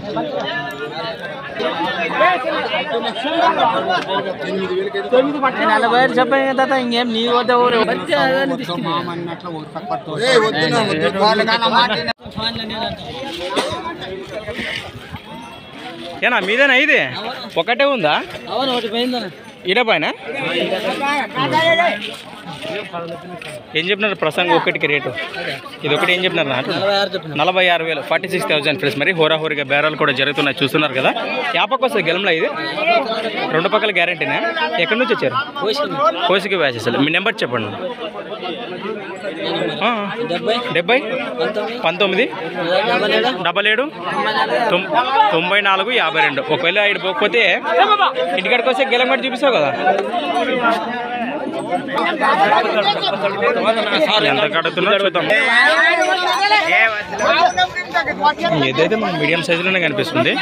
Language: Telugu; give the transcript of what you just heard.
40,000 చెప్పాను కదా ఇంకేం నీ వద్ద ఏనా మీదేనా ఇది ఒకటే ఉందా ఈడ పైన ఏం చెప్పినారు ప్రసంగం ఒకటికి రేటు ఇది ఒకటి ఏం చెప్పినారు 46,000 46,000 ఫ్రెండ్స్ మరి హోరాహోరిగా బేరాలు కూడా జరుగుతున్నాయి చూస్తున్నారు కదా యాపకు వస్తుంది గెలంలో ఇది రెండు పక్కల గ్యారెంటీనా ఎక్కడి నుంచి వచ్చారు కోసికి వ్యాసెస్ మీ నెంబర్ చెప్పండి 70 19 77 94 52 ఒకవేళ ఇటు పోకపోతే ఇంటికాడికి వస్తే గెలం కూడా చూపిస్తావు కదా ఎంత కడుతున్నా చూద్దాం ఏదైతే మనకు మీడియం సైజులోనే కనిపిస్తుంది